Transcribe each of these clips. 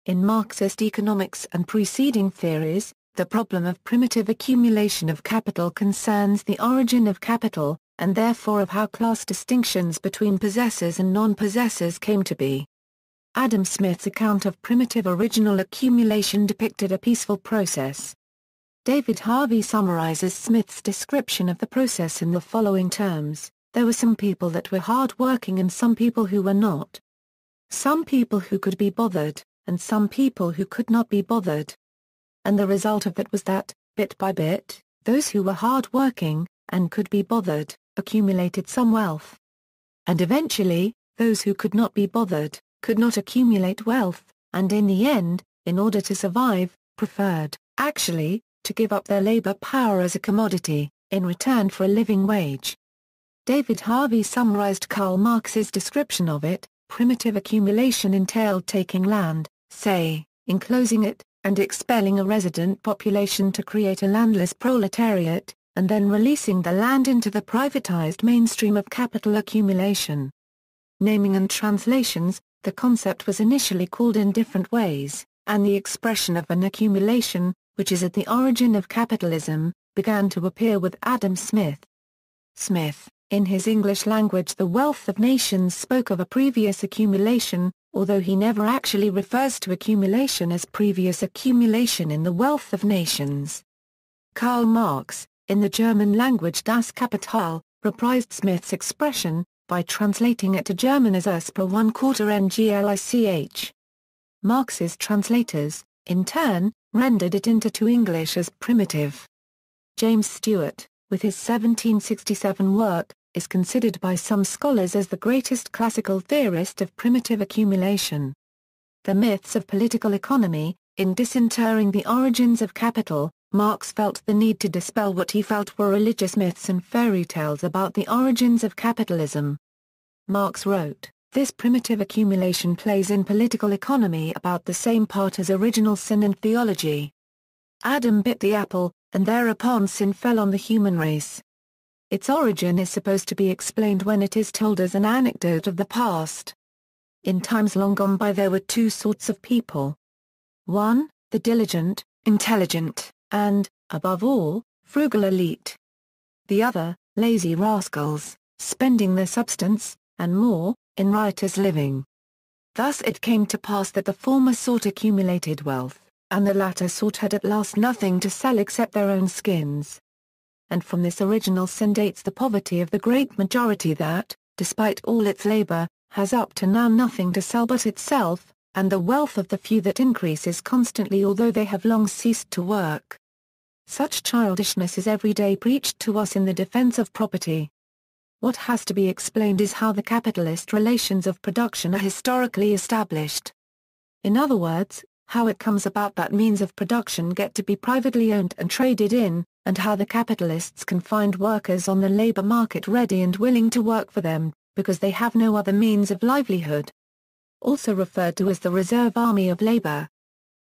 In Marxist economics and preceding theories, the problem of primitive accumulation of capital concerns the origin of capital, and therefore of how class distinctions between possessors and non-possessors came to be. Adam Smith's account of primitive original accumulation depicted a peaceful process. David Harvey summarizes Smith's description of the process in the following terms: there were some people that were hard-working and some people who were not. Some people who could be bothered, and some people who could not be bothered. And the result of that was that, bit by bit, those who were hard-working, and could be bothered, accumulated some wealth. And eventually, those who could not be bothered, could not accumulate wealth, and in the end, in order to survive, preferred, actually, to give up their labor power as a commodity, in return for a living wage. David Harvey summarized Karl Marx's description of it: primitive accumulation entailed taking land, say, enclosing it, and expelling a resident population to create a landless proletariat, and then releasing the land into the privatized mainstream of capital accumulation. Naming and translations: the concept was initially called in different ways, and the expression of an accumulation, which is at the origin of capitalism, began to appear with Adam Smith. Smith, in his English language The Wealth of Nations, spoke of a previous accumulation, although he never actually refers to accumulation as previous accumulation in The Wealth of Nations. Karl Marx, in the German language Das Kapital, reprised Smith's expression, by translating it to German as S per 1/4 nglich. Marx's translators, in turn, rendered it into English as primitive. James Stewart, with his 1767 work, is considered by some scholars as the greatest classical theorist of primitive accumulation. The Myths of Political Economy. In disinterring the origins of capital, Marx felt the need to dispel what he felt were religious myths and fairy tales about the origins of capitalism. Marx wrote, "This primitive accumulation plays in political economy about the same part as original sin in theology. Adam bit the apple, and thereupon sin fell on the human race. Its origin is supposed to be explained when it is told as an anecdote of the past. In times long gone by there were two sorts of people. One, the diligent, intelligent, and, above all, frugal elite. The other, lazy rascals, spending their substance, and more, in riotous living. Thus it came to pass that the former sort accumulated wealth, and the latter sort had at last nothing to sell except their own skins. And from this original sin dates the poverty of the great majority that, despite all its labor, has up to now nothing to sell but itself, and the wealth of the few that increases constantly although they have long ceased to work. Such childishness is every day preached to us in the defense of property. What has to be explained is how the capitalist relations of production are historically established. In other words, how it comes about that means of production get to be privately owned and traded in, and how the capitalists can find workers on the labor market ready and willing to work for them, because they have no other means of livelihood. Also referred to as the reserve army of labor.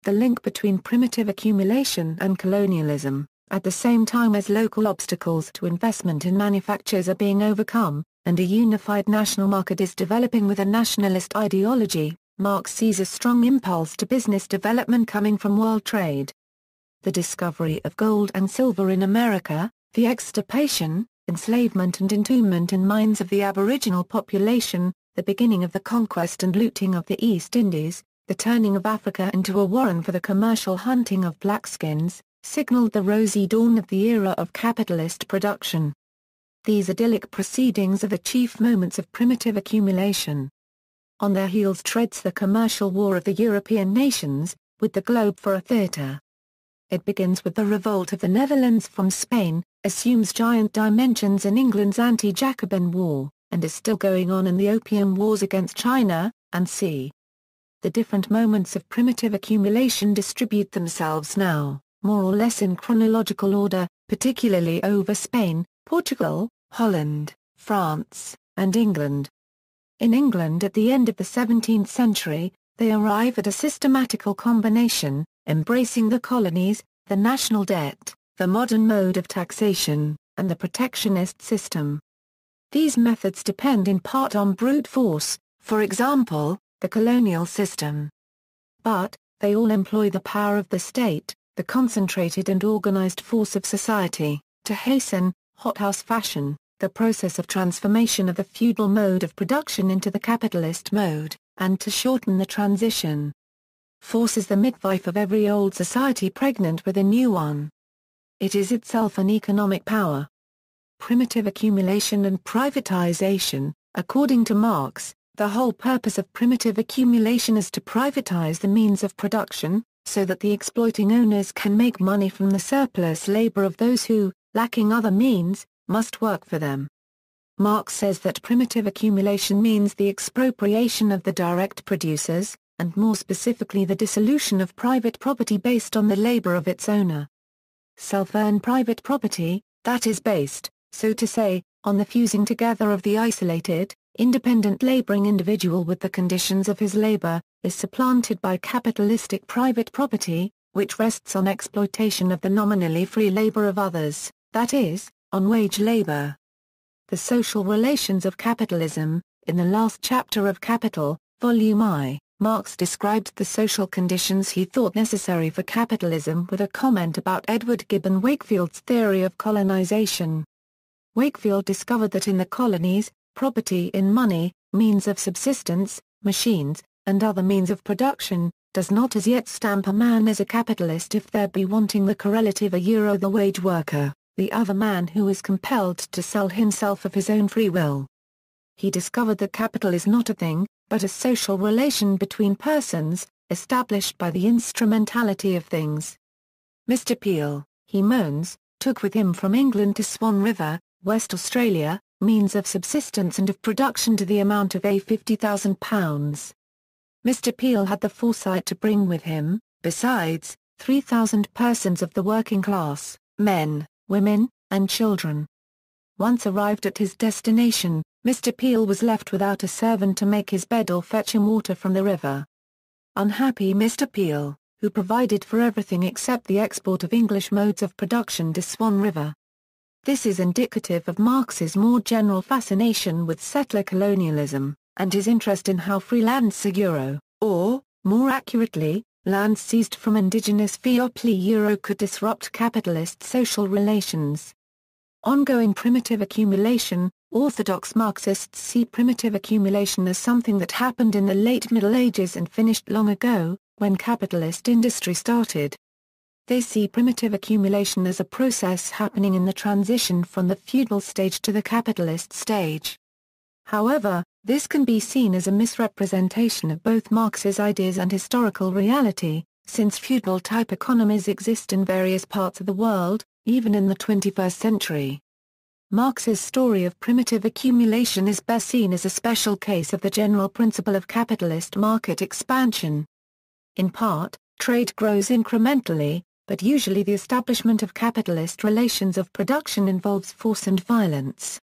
The link between primitive accumulation and colonialism, at the same time as local obstacles to investment in manufactures are being overcome, and a unified national market is developing with a nationalist ideology, Marx sees a strong impulse to business development coming from world trade. The discovery of gold and silver in America, the extirpation, enslavement and entombment in mines of the aboriginal population, the beginning of the conquest and looting of the East Indies, the turning of Africa into a warren for the commercial hunting of blackskins, signaled the rosy dawn of the era of capitalist production. These idyllic proceedings are the chief moments of primitive accumulation. On their heels treads the commercial war of the European nations, with the globe for a theatre. It begins with the revolt of the Netherlands from Spain, assumes giant dimensions in England's anti-Jacobin war, and is still going on in the Opium Wars against China, and c. The different moments of primitive accumulation distribute themselves now, more or less in chronological order, particularly over Spain, Portugal, Holland, France, and England. In England at the end of the 17th century, they arrive at a systematical combination, embracing the colonies, the national debt, the modern mode of taxation, and the protectionist system. These methods depend in part on brute force, for example, the colonial system. But, they all employ the power of the state, the concentrated and organized force of society, to hasten, hothouse fashion, the process of transformation of the feudal mode of production into the capitalist mode, and to shorten the transition. Force is the midwife of every old society pregnant with a new one. It is itself an economic power. Primitive accumulation and privatization. According to Marx, the whole purpose of primitive accumulation is to privatize the means of production, so that the exploiting owners can make money from the surplus labor of those who, lacking other means, must work for them. Marx says that primitive accumulation means the expropriation of the direct producers, and more specifically the dissolution of private property based on the labor of its owner. Self-earned private property, that is based, so to say, on the fusing together of the isolated, independent laboring individual with the conditions of his labor, is supplanted by capitalistic private property, which rests on exploitation of the nominally free labor of others, that is, on wage labor. The social relations of capitalism. In the last chapter of Capital, Volume I, Marx described the social conditions he thought necessary for capitalism with a comment about Edward Gibbon Wakefield's theory of colonization. Wakefield discovered that in the colonies, property in money, means of subsistence, machines, and other means of production, does not as yet stamp a man as a capitalist if there be wanting the correlative the wage worker, the other man who is compelled to sell himself of his own free will. He discovered that capital is not a thing, but a social relation between persons, established by the instrumentality of things. Mr. Peel, he moans, took with him from England to Swan River, West Australia, means of subsistence and of production to the amount of £50,000. Mr. Peel had the foresight to bring with him, besides, 3,000 persons of the working class, men, women, and children. Once arrived at his destination, Mr. Peel was left without a servant to make his bed or fetch him water from the river. Unhappy Mr. Peel, who provided for everything except the export of English modes of production to Swan River. This is indicative of Marx's more general fascination with settler colonialism, and his interest in how free lands or, more accurately, lands seized from indigenous Euro could disrupt capitalist social relations. Ongoing primitive accumulation. Orthodox Marxists see primitive accumulation as something that happened in the late Middle Ages and finished long ago, when capitalist industry started. They see primitive accumulation as a process happening in the transition from the feudal stage to the capitalist stage. However, this can be seen as a misrepresentation of both Marx's ideas and historical reality, since feudal-type economies exist in various parts of the world, even in the 21st century. Marx's story of primitive accumulation is best seen as a special case of the general principle of capitalist market expansion. In part, trade grows incrementally, but usually the establishment of capitalist relations of production involves force and violence.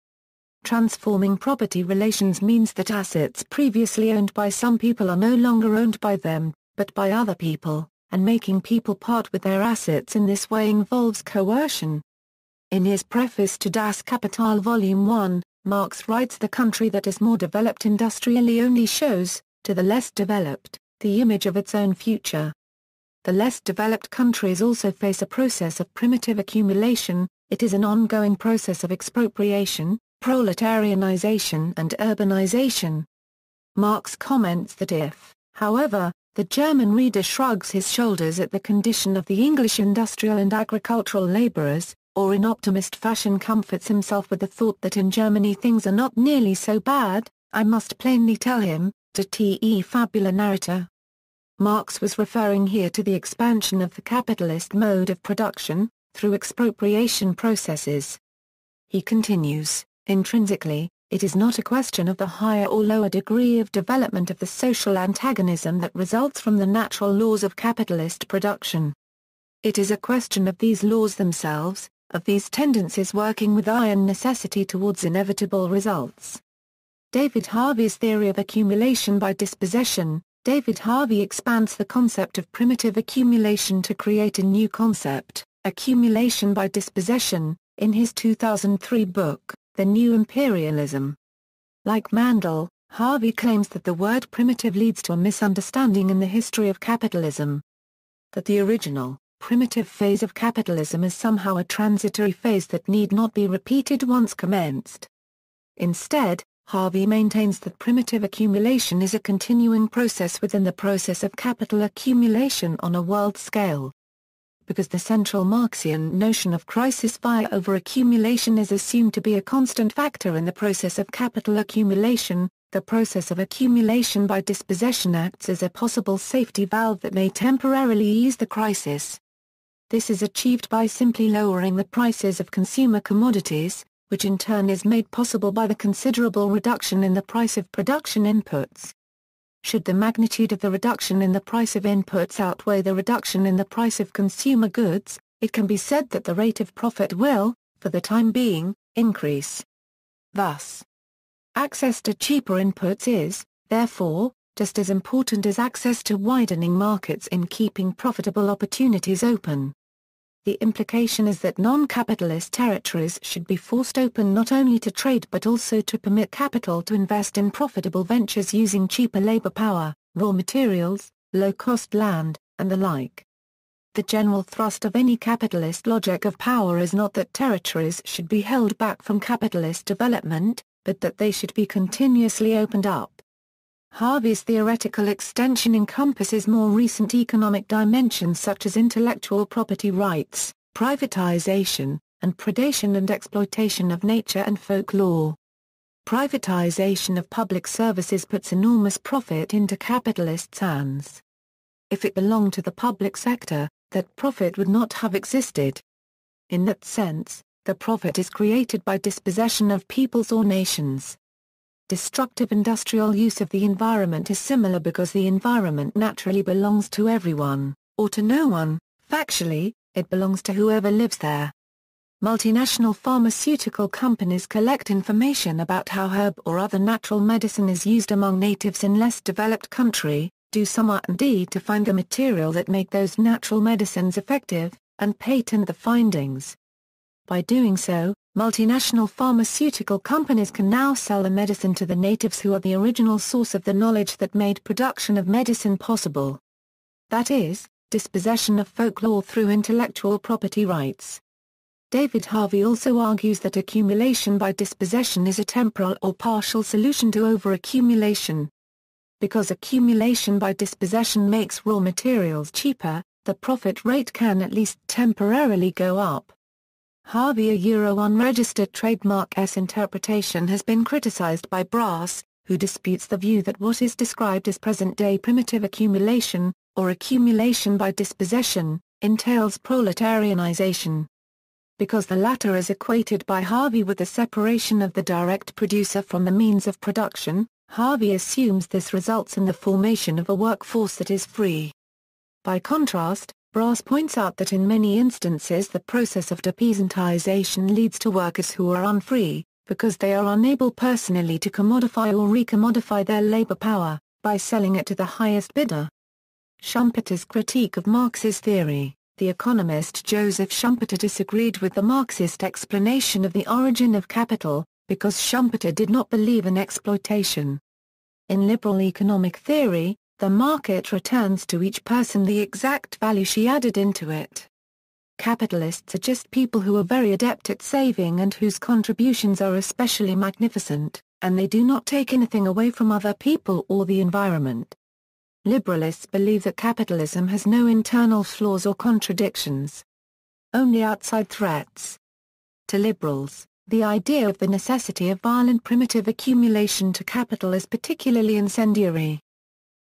Transforming property relations means that assets previously owned by some people are no longer owned by them, but by other people, and making people part with their assets in this way involves coercion. In his preface to Das Kapital Volume 1, Marx writes the country that is more developed industrially only shows, to the less developed, the image of its own future. The less developed countries also face a process of primitive accumulation. It is an ongoing process of expropriation, proletarianization and urbanization. Marx comments that if, however, the German reader shrugs his shoulders at the condition of the English industrial and agricultural laborers, or in optimist fashion comforts himself with the thought that in Germany things are not nearly so bad, I must plainly tell him, to te fabula narrator. Marx was referring here to the expansion of the capitalist mode of production, through expropriation processes. He continues, intrinsically, it is not a question of the higher or lower degree of development of the social antagonism that results from the natural laws of capitalist production. It is a question of these laws themselves, of these tendencies working with iron necessity towards inevitable results. David Harvey's theory of accumulation by dispossession. David Harvey expands the concept of primitive accumulation to create a new concept, accumulation by dispossession, in his 2003 book, The New Imperialism. Like Mandel, Harvey claims that the word primitive leads to a misunderstanding in the history of capitalism. That the original, primitive phase of capitalism is somehow a transitory phase that need not be repeated once commenced. Instead, Harvey maintains that primitive accumulation is a continuing process within the process of capital accumulation on a world scale. Because the central Marxian notion of crisis via overaccumulation is assumed to be a constant factor in the process of capital accumulation, the process of accumulation by dispossession acts as a possible safety valve that may temporarily ease the crisis. This is achieved by simply lowering the prices of consumer commodities, which in turn is made possible by the considerable reduction in the price of production inputs. Should the magnitude of the reduction in the price of inputs outweigh the reduction in the price of consumer goods, it can be said that the rate of profit will, for the time being, increase. Thus, access to cheaper inputs is, therefore, just as important as access to widening markets in keeping profitable opportunities open. The implication is that non-capitalist territories should be forced open not only to trade but also to permit capital to invest in profitable ventures using cheaper labor power, raw materials, low-cost land, and the like. The general thrust of any capitalist logic of power is not that territories should be held back from capitalist development, but that they should be continuously opened up. Harvey's theoretical extension encompasses more recent economic dimensions such as intellectual property rights, privatization, and predation and exploitation of nature and folklore. Privatization of public services puts enormous profit into capitalists' hands. If it belonged to the public sector, that profit would not have existed. In that sense, the profit is created by dispossession of peoples or nations. Destructive industrial use of the environment is similar because the environment naturally belongs to everyone, or to no one. Factually, it belongs to whoever lives there. Multinational pharmaceutical companies collect information about how herb or other natural medicine is used among natives in less developed country, do some R&D to find the material that make those natural medicines effective, and patent the findings. By doing so, multinational pharmaceutical companies can now sell the medicine to the natives who are the original source of the knowledge that made production of medicine possible. That is, dispossession of folklore through intellectual property rights. David Harvey also argues that accumulation by dispossession is a temporal or partial solution to overaccumulation. Because accumulation by dispossession makes raw materials cheaper, the profit rate can at least temporarily go up. Harvey unregistered trademark S interpretation has been criticized by Brass, who disputes the view that what is described as present-day primitive accumulation, or accumulation by dispossession, entails proletarianization. Because the latter is equated by Harvey with the separation of the direct producer from the means of production, Harvey assumes this results in the formation of a workforce that is free. By contrast, Brass points out that in many instances the process of depeasantization leads to workers who are unfree, because they are unable personally to commodify or recommodify their labor power, by selling it to the highest bidder. Schumpeter's critique of Marx's theory. The economist Joseph Schumpeter disagreed with the Marxist explanation of the origin of capital, because Schumpeter did not believe in exploitation. In liberal economic theory, the market returns to each person the exact value she added into it. Capitalists are just people who are very adept at saving and whose contributions are especially magnificent, and they do not take anything away from other people or the environment. Liberalists believe that capitalism has no internal flaws or contradictions. Only outside threats. To liberals, the idea of the necessity of violent primitive accumulation to capital is particularly incendiary.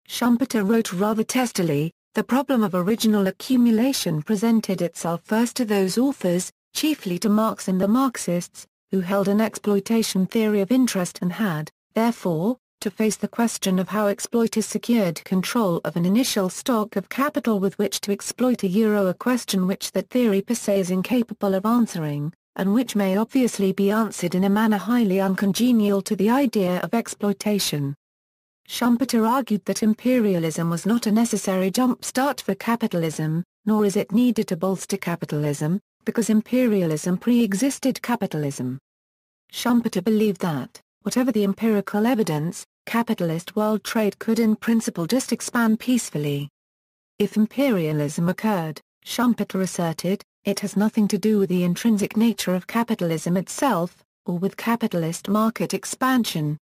Schumpeter wrote rather testily, the problem of original accumulation presented itself first to those authors, chiefly to Marx and the Marxists, who held an exploitation theory of interest and had, therefore, to face the question of how exploiters secured control of an initial stock of capital with which to exploit a question which that theory per se is incapable of answering, and which may obviously be answered in a manner highly uncongenial to the idea of exploitation. Schumpeter argued that imperialism was not a necessary jump-start for capitalism, nor is it needed to bolster capitalism, because imperialism pre-existed capitalism. Schumpeter believed that, whatever the empirical evidence, capitalist world trade could in principle just expand peacefully. If imperialism occurred, Schumpeter asserted, it has nothing to do with the intrinsic nature of capitalism itself, or with capitalist market expansion.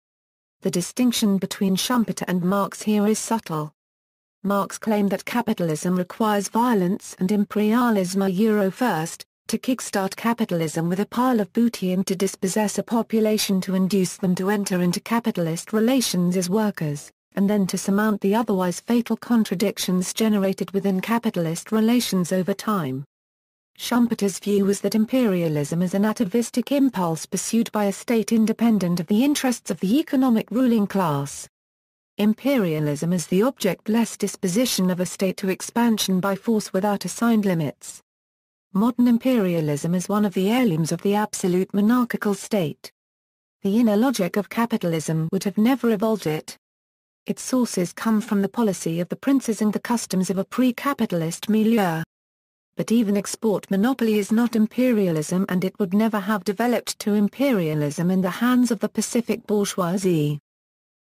The distinction between Schumpeter and Marx here is subtle. Marx claimed that capitalism requires violence and imperialism are Euro first, to kickstart capitalism with a pile of booty and to dispossess a population to induce them to enter into capitalist relations as workers, and then to surmount the otherwise fatal contradictions generated within capitalist relations over time. Schumpeter's view was that imperialism is an atavistic impulse pursued by a state independent of the interests of the economic ruling class. Imperialism is the object-less disposition of a state to expansion by force without assigned limits. Modern imperialism is one of the heirlooms of the absolute monarchical state. The inner logic of capitalism would have never evolved it. Its sources come from the policy of the princes and the customs of a pre-capitalist milieu. But even export monopoly is not imperialism, and it would never have developed to imperialism in the hands of the Pacific bourgeoisie.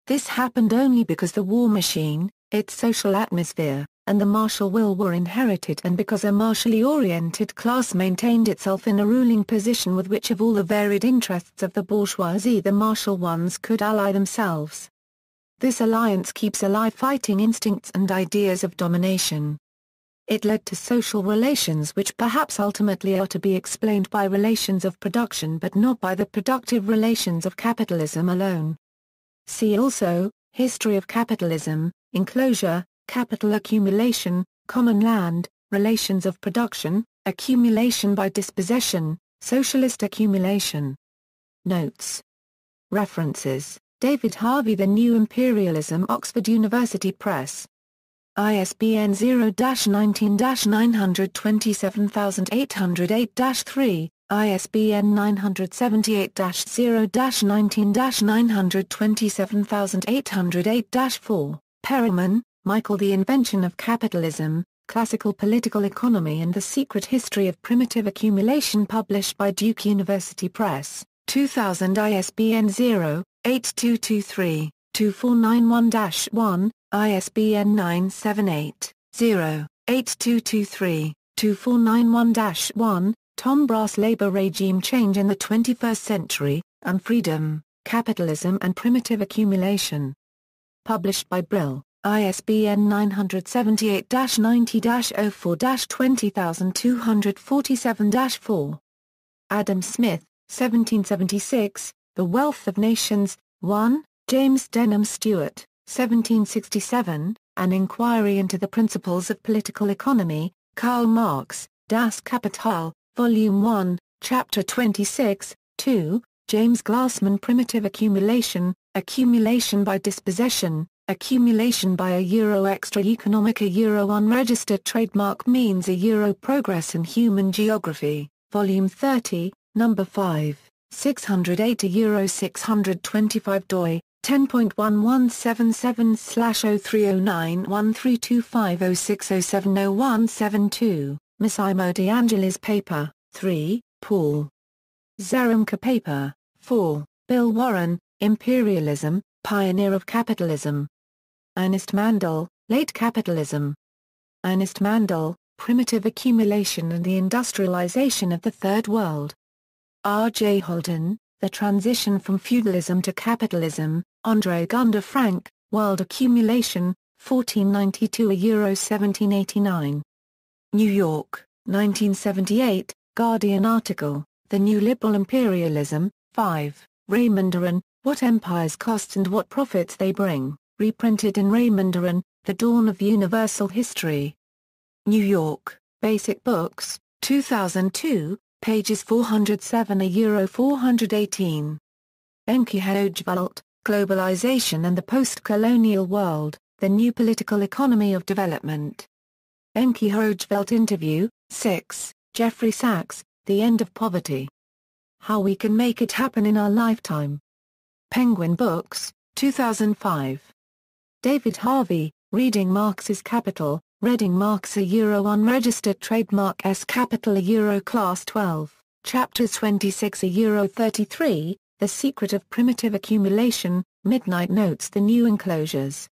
This happened only because the war machine, its social atmosphere, and the martial will were inherited, and because a martially oriented class maintained itself in a ruling position with which of all the varied interests of the bourgeoisie the martial ones could ally themselves. This alliance keeps alive fighting instincts and ideas of domination. It led to social relations which perhaps ultimately are to be explained by relations of production but not by the productive relations of capitalism alone. See also, History of Capitalism, Enclosure, Capital Accumulation, Common Land, Relations of Production, Accumulation by Dispossession, Socialist Accumulation. Notes. References, David Harvey, The New Imperialism, Oxford University Press. ISBN 0-9277808-3, ISBN 978-0-19-9277808-4, Perelman, Michael. The Invention of Capitalism, Classical Political Economy and the Secret History of Primitive Accumulation, published by Duke University Press, 2000. ISBN 0-8223-2491-1, ISBN 978-0-8223-2491-1, Tom Brass. Labor Regime Change in the 21st Century, Unfreedom, Capitalism and Primitive Accumulation. Published by Brill, ISBN 978-90-04-20247-4. Adam Smith, 1776, The Wealth of Nations, 1, James Denham Stewart, 1767, An Inquiry into the Principles of Political Economy, Karl Marx, Das Kapital, Volume 1, Chapter 26, 2, James Glassman. Primitive Accumulation, Accumulation by Dispossession, Accumulation by a Euro extra economic. A Euro unregistered trademark means a Euro Progress in Human Geography, Volume 30, No. 5, 608. A Euro 625 doi, 10.1177/0309132506070172, Massimo De Angelis paper, 3, Paul. Zaremka paper, 4, Bill Warren, Imperialism, Pioneer of Capitalism. Ernest Mandel, Late Capitalism. Ernest Mandel, Primitive Accumulation and the Industrialization of the Third World. R. J. Holden, The Transition from Feudalism to Capitalism, André Gunder Frank, World Accumulation, 1492 Euro 1789. New York, 1978, Guardian article, The New Liberal Imperialism, 5, Raymond Aron, What Empires Cost and What Profits They Bring, reprinted in Raymond Aron, The Dawn of Universal History. New York, Basic Books, 2002, pages 407 Euro 418. Enki Hoogeveld, Globalization and the Post-Colonial World, The New Political Economy of Development. Enki Hoogeveld interview, 6, Jeffrey Sachs, The End of Poverty. How We Can Make It Happen in Our Lifetime. Penguin Books, 2005. David Harvey, Reading Marx's Capital, Reading Marx a Euro Unregistered Trademark S Capital a Euro Class 12, Chapters 26 a Euro 33, The Secret of Primitive Accumulation, Midnight notes the new enclosures,